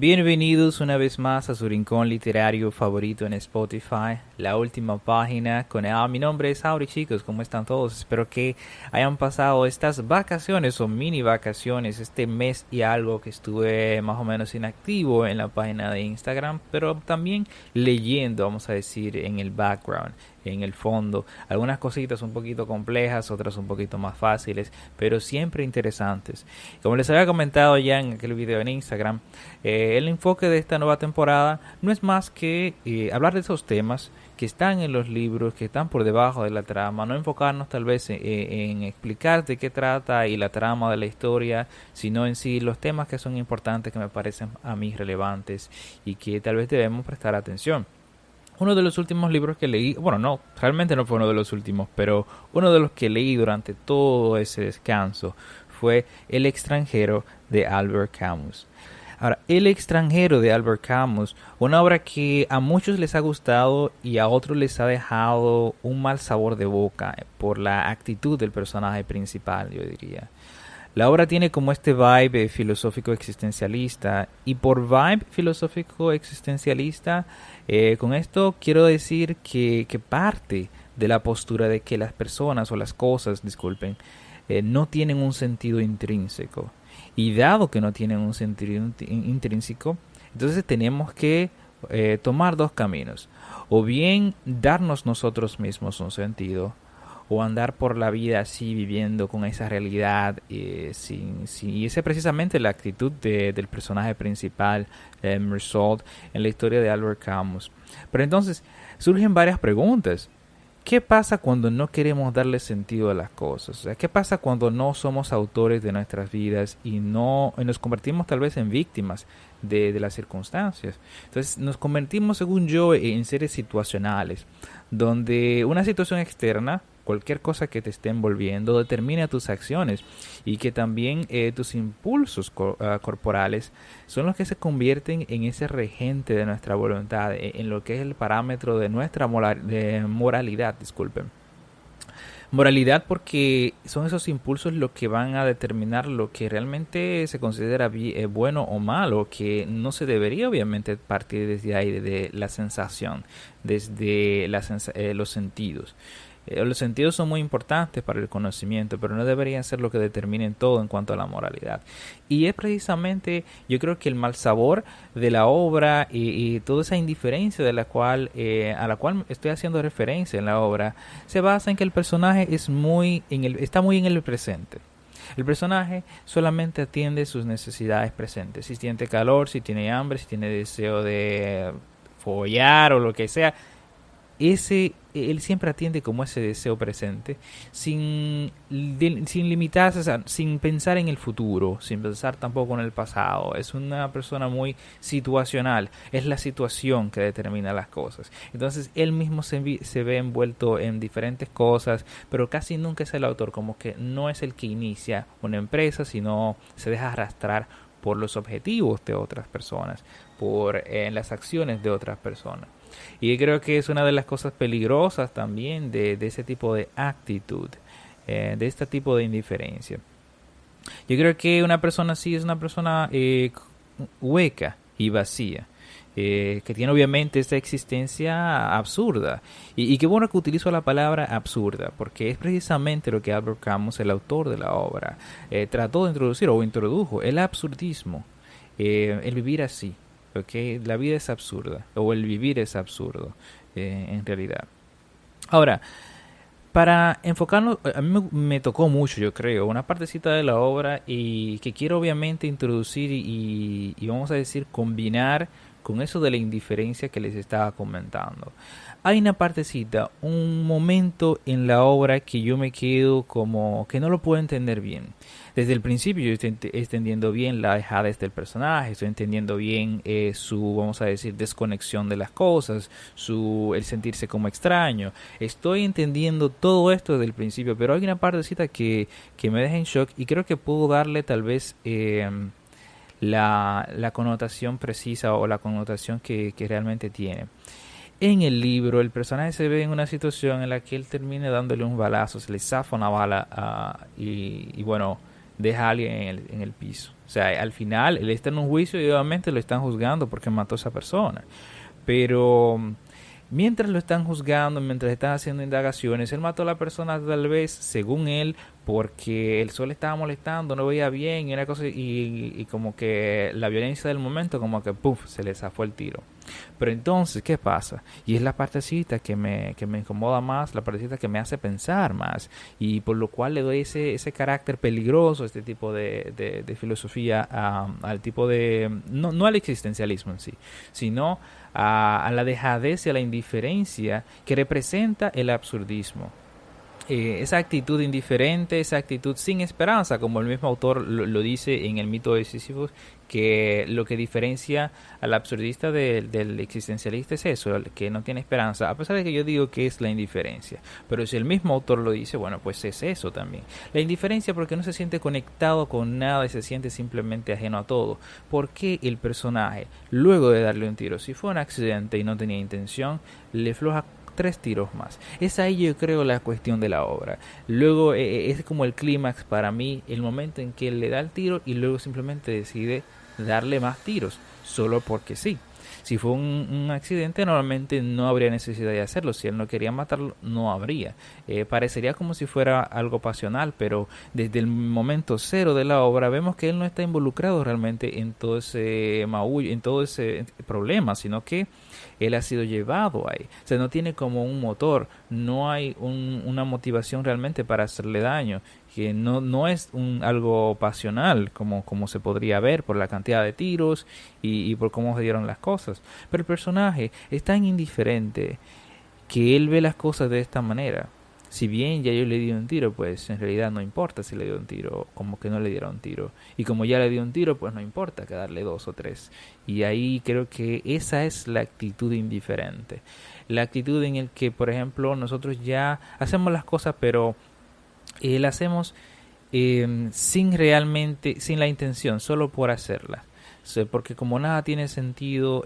Bienvenidos una vez más a su rincón literario favorito en Spotify, la última página con Mi nombre es Auri, chicos, ¿cómo están todos? Espero que hayan pasado estas vacaciones o mini vacaciones, este mes y algo que estuve más o menos inactivo en la página de Instagram, pero también leyendo, vamos a decir, en el background, en el fondo, algunas cositas un poquito complejas, otras un poquito más fáciles, pero siempre interesantes. Como les había comentado ya en aquel video en Instagram, el enfoque de esta nueva temporada no es más que hablar de esos temas que están en los libros, que están por debajo de la trama, no enfocarnos tal vez en explicar de qué trata y la trama de la historia, sino en sí los temas que son importantes, que me parecen a mí relevantes y que tal vez debemos prestar atención. Uno de los últimos libros que leí, bueno, no, realmente no fue uno de los últimos, pero uno de los que leí durante todo ese descanso fue El extranjero de Albert Camus. Ahora, El extranjero de Albert Camus, una obra que a muchos les ha gustado y a otros les ha dejado un mal sabor de boca por la actitud del personaje principal, yo diría. La obra tiene como este vibe filosófico existencialista, y por vibe filosófico existencialista, con esto quiero decir que parte de la postura de que las personas o las cosas, disculpen, no tienen un sentido intrínseco. Y dado que no tienen un sentido intrínseco, entonces tenemos que tomar dos caminos. O bien darnos nosotros mismos un sentido, o andar por la vida así viviendo con esa realidad y esa es precisamente la actitud del personaje principal, Resolve, en la historia de Albert Camus. Pero entonces surgen varias preguntas. ¿Qué pasa cuando no queremos darle sentido a las cosas? O sea, ¿qué pasa cuando no somos autores de nuestras vidas y nos convertimos tal vez en víctimas de las circunstancias? Entonces nos convertimos, según yo, en seres situacionales, donde una situación externa, cualquier cosa que te esté envolviendo, determina tus acciones, y que también tus impulsos corporales son los que se convierten en ese regente de nuestra voluntad, en lo que es el parámetro de nuestra moralidad, disculpen. Moralidad, porque son esos impulsos los que van a determinar lo que realmente se considera bueno o malo, que no se debería obviamente partir desde ahí, desde la sensación, desde los sentidos. Los sentidos son muy importantes para el conocimiento, pero no deberían ser lo que determinen todo en cuanto a la moralidad. Y es precisamente, yo creo que el mal sabor de la obra y toda esa indiferencia de a la cual estoy haciendo referencia en la obra, se basa en que el personaje está muy en el presente. El personaje solamente atiende sus necesidades presentes. Si siente calor, si tiene hambre, si tiene deseo de follar o lo que sea, él siempre atiende como ese deseo presente, sin limitarse, o sea, sin pensar en el futuro, sin pensar tampoco en el pasado. Es una persona muy situacional, es la situación que determina las cosas. Entonces él mismo se ve envuelto en diferentes cosas, pero casi nunca es el autor, como que no es el que inicia una empresa, sino se deja arrastrar por los objetivos de otras personas, por las acciones de otras personas. Y creo que es una de las cosas peligrosas también de ese tipo de actitud, de este tipo de indiferencia. Yo creo que una persona así es una persona hueca y vacía, que tiene obviamente esta existencia absurda. Y qué bueno que utilizo la palabra absurda, porque es precisamente lo que Albert Camus, el autor de la obra, trató de introducir o introdujo, el absurdismo, el vivir así. Okay, la vida es absurda, o el vivir es absurdo, en realidad. Ahora, para enfocarnos, a mí me tocó mucho, yo creo, una partecita de la obra y que quiero obviamente introducir y vamos a decir combinar con eso de la indiferencia que les estaba comentando. Hay una partecita, un momento en la obra que yo me quedo como que no lo puedo entender bien. Desde el principio yo estoy entendiendo bien la dejadez del personaje, estoy entendiendo bien su, vamos a decir, desconexión de las cosas, el sentirse como extraño. Estoy entendiendo todo esto desde el principio, pero hay una partecita que me deja en shock y creo que puedo darle tal vez la connotación precisa o la connotación que realmente tiene. En el libro, el personaje se ve en una situación en la que él termina dándole un balazo, se le zafa una bala y bueno, deja a alguien en el piso. O sea, al final él está en un juicio y obviamente lo están juzgando porque mató a esa persona. Pero mientras lo están juzgando, mientras están haciendo indagaciones, él mató a la persona tal vez, según él, porque el sol estaba molestando, no veía bien y una cosa, y como que la violencia del momento, como que puff, se le zafó el tiro. Pero entonces, ¿qué pasa? Y es la partecita que me incomoda más, la partecita que me hace pensar más, y por lo cual le doy ese carácter peligroso, este tipo de filosofía, al tipo de, no al existencialismo en sí, sino a la dejadez y a la indiferencia que representa el absurdismo. Esa actitud indiferente, esa actitud sin esperanza, como el mismo autor lo dice en el mito de Sísifo, que lo que diferencia al absurdista del existencialista es eso, que no tiene esperanza, a pesar de que yo digo que es la indiferencia. Pero si el mismo autor lo dice, bueno, pues es eso también. La indiferencia porque no se siente conectado con nada y se siente simplemente ajeno a todo. ¿Por qué el personaje, luego de darle un tiro, si fue un accidente y no tenía intención, le floja 3 tiros más? Es ahí yo creo la cuestión de la obra. Luego es como el clímax para mí, el momento en que él le da el tiro y luego simplemente decide darle más tiros, solo porque sí. Si fue un accidente, normalmente no habría necesidad de hacerlo. Si él no quería matarlo, no habría. Parecería como si fuera algo pasional, pero desde el momento cero de la obra vemos que él no está involucrado realmente en todo ese maullo, en todo ese problema, sino que él ha sido llevado ahí. O sea, no tiene como un motor, no hay una motivación realmente para hacerle daño, que no es algo pasional como se podría ver por la cantidad de tiros y por cómo se dieron las cosas. Pero el personaje es tan indiferente que él ve las cosas de esta manera. Si bien ya yo le di un tiro, pues en realidad no importa si le dio un tiro, como que no le diera un tiro. Y como ya le dio un tiro, pues no importa que darle 2 o 3. Y ahí creo que esa es la actitud indiferente. La actitud en el que, por ejemplo, nosotros ya hacemos las cosas, pero la hacemos sin la intención, solo por hacerla. O sea, porque como nada tiene sentido,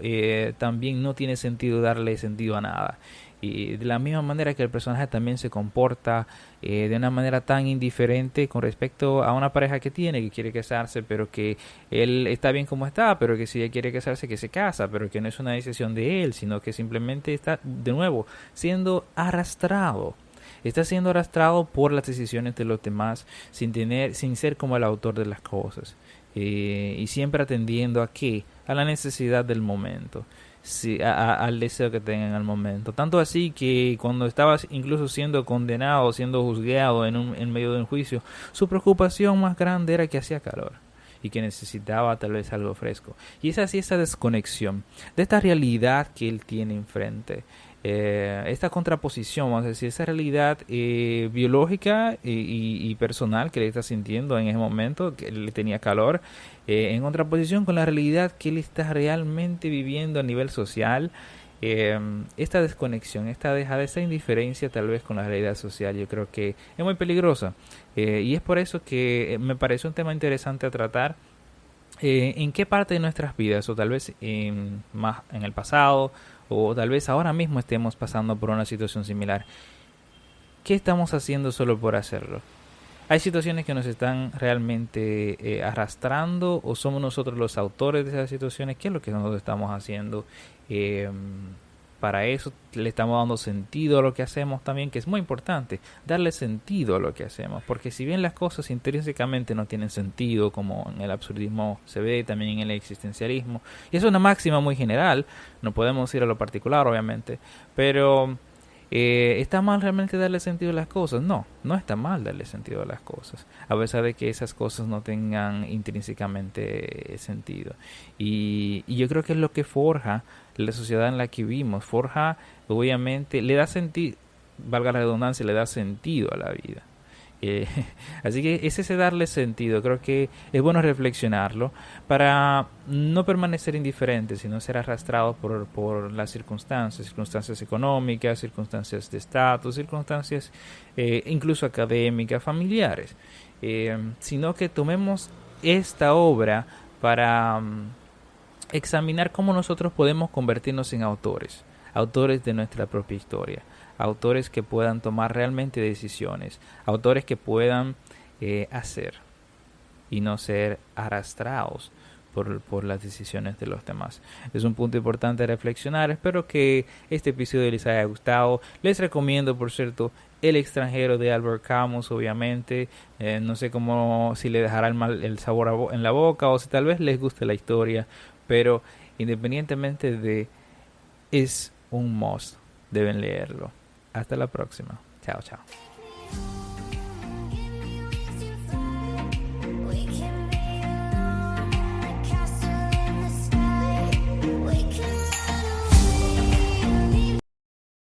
también no tiene sentido darle sentido a nada. Y de la misma manera que el personaje también se comporta de una manera tan indiferente con respecto a una pareja que tiene, que quiere casarse, pero que él está bien como está, pero que si ella quiere casarse, que se casa, pero que no es una decisión de él, sino que simplemente está de nuevo siendo arrastrado. Está siendo arrastrado por las decisiones de los demás sin ser como el autor de las cosas. Y siempre atendiendo a qué, a la necesidad del momento, sí, al deseo que tengan al momento. Tanto así que cuando estaba incluso siendo condenado, siendo juzgado en medio de un juicio, su preocupación más grande era que hacía calor y que necesitaba tal vez algo fresco. Y es así esa desconexión de esta realidad que él tiene enfrente. Esta contraposición, vamos a decir, esa realidad biológica y personal que él está sintiendo en ese momento, que él tenía calor, en contraposición con la realidad que él está realmente viviendo a nivel social. Esta desconexión, esta dejadez, esta indiferencia tal vez con la realidad social, yo creo que es muy peligrosa. Y es por eso que me parece un tema interesante a tratar. ¿En qué parte de nuestras vidas, o tal vez más en el pasado, o tal vez ahora mismo estemos pasando por una situación similar? ¿Qué estamos haciendo solo por hacerlo? ¿Hay situaciones que nos están realmente arrastrando, o somos nosotros los autores de esas situaciones? ¿Qué es lo que nosotros estamos haciendo? Para eso le estamos dando sentido a lo que hacemos también, que es muy importante, darle sentido a lo que hacemos, porque si bien las cosas intrínsecamente no tienen sentido, como en el absurdismo se ve, también en el existencialismo, y es una máxima muy general, no podemos ir a lo particular obviamente, pero ¿está mal realmente darle sentido a las cosas? No, no está mal darle sentido a las cosas, a pesar de que esas cosas no tengan intrínsecamente sentido. Y yo creo que es lo que forja la sociedad en la que vivimos. Forja, obviamente, le da sentido, valga la redundancia, le da sentido a la vida. Eh, Así que es ese darle sentido. Creo que es bueno reflexionarlo para no permanecer indiferente, sino ser arrastrado por las circunstancias económicas, circunstancias de estatus, circunstancias incluso académicas, familiares, sino que tomemos esta obra para examinar cómo nosotros podemos convertirnos en autores, autores de nuestra propia historia, autores que puedan tomar realmente decisiones, autores que puedan hacer. y no ser arrastrados por las decisiones de los demás. Es un punto importante a reflexionar. Espero que este episodio les haya gustado. Les recomiendo, por cierto, El extranjero de Albert Camus, obviamente. No sé cómo, si le dejará el sabor en la boca o si tal vez les guste la historia, pero independientemente de, es un must. Deben leerlo. Hasta la próxima. Chao, chao.